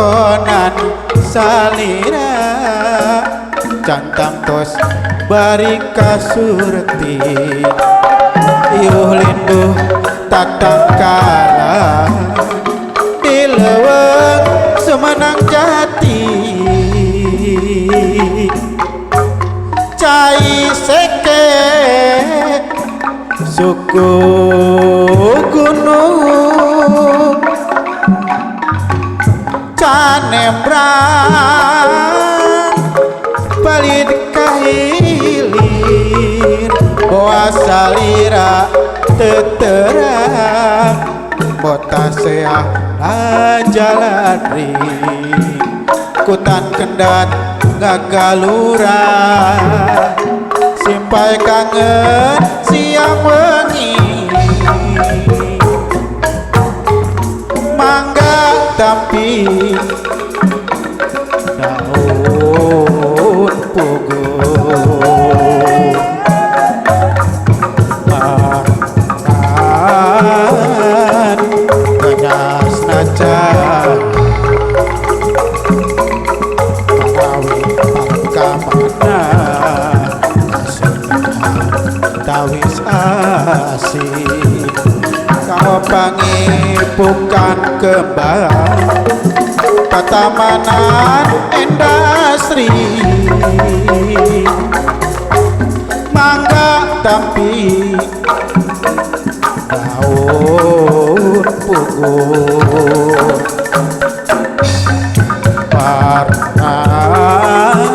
pangkonan salira cantang tos bari kasurti iuh linduh tatang kala di leuweung Sumenang Jati cai seke suku gunung canembrang palid kahilir boa salira teterang botasea ajaladri kutan kendat gagalura simpai kangen siang wengi mangga tapi daun puguh makan kenyas najan pagawi pangkamana tawis asih kau pangipukan kembang Patamanan industri mangga tapi daun puguh parnan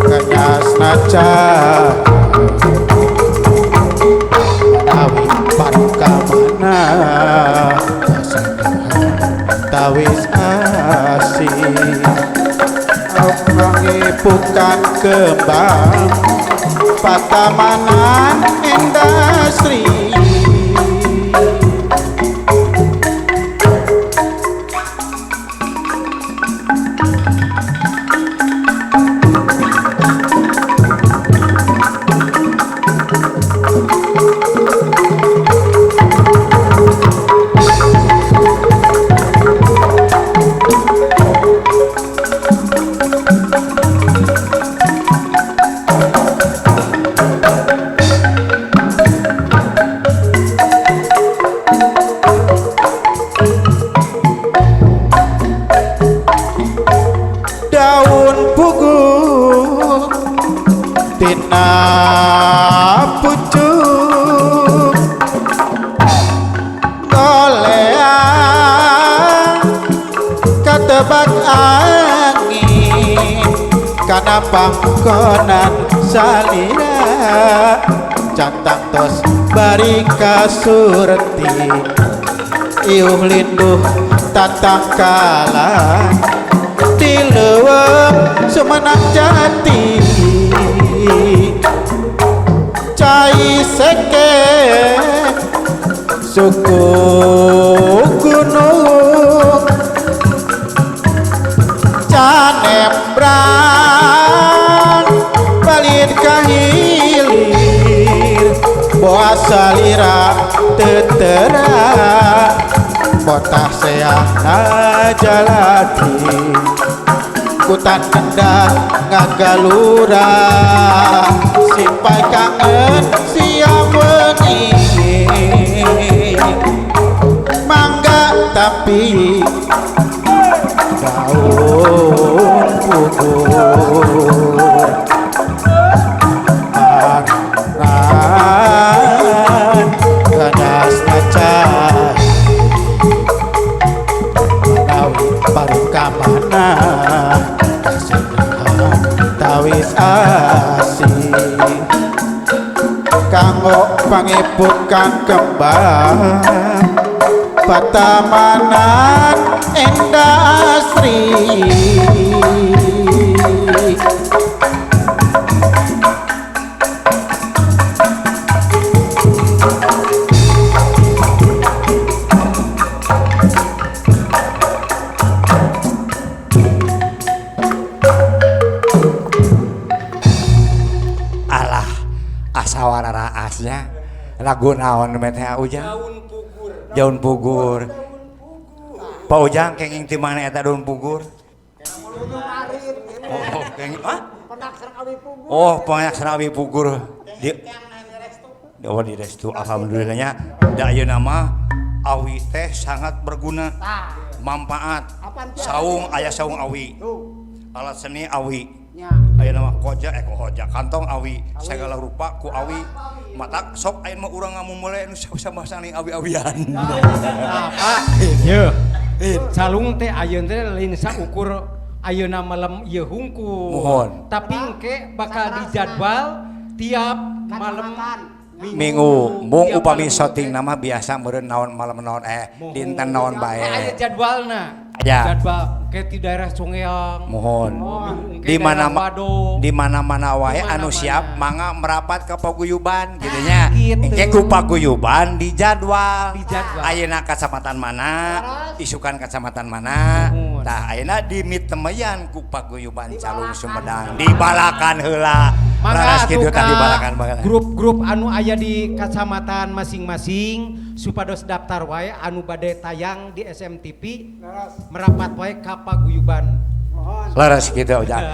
kenyas nacan tawi pangkamana tawis asih mengipukan kembang Patamanan industri tina pucuk goleang katebak angin kana pangkonan salira cantang tos bari kasurti iuh linduh tatang kala di leuweung Sumenang Jati cai seke suku gunung canembrang palid kahilir boa salira tetera botah seah najalati kutan kendah ngagalura simpai kangen siang wengi mangga tapi daun puguh parnan kenyas nacan nawi pangkamana tawis asih kanggo pangipukan kembang Patamanan industri sawara raasnya lagu naon teh ujang daun pugur Pak Ujang kenging ti mana eta daun pugur? Oh, kenging Oh, penyak serawi pugur. Di restu alhamdulillahnya da ayeuna mah awi teh sangat berguna. Manfaat. Saung aya saung awi. Alat seni awi. Ayeuna mah koja kantong awi. Segala rupa ku awi. Matak sok ayeuna mah urang ngamumule nu sama saling awi-awian. Apa? Ye. Calung teh ayeuna teh lain saukur ayeuna malam ieu hungkul. Mohon. Tapi engke bakal dijadwal tiap malam Minggu mung upami syuting nama biasa meureun naon malam naon dinten naon bae. Aya jadwalna. Aya. Jadwal ke ti daerah Songeang. Mohon. Di mana-mana wae anu siap mangga merapat ke paguyuban kitu nya. Engke ku paguyuban di jadwal. Ayeuna kacamatan mana, isukan kacamatan mana. Tah ayeuna dimitemeyan ku paguyuban Calung Sumedang dibalakan heula. Mangga kitu atuh tah dibalakan ka grup-grup anu aya di kacamatan masing-masing supados daftar wae anu bade tayang di SMTV merapat wae ka paguyuban. Laras kitu Ujang.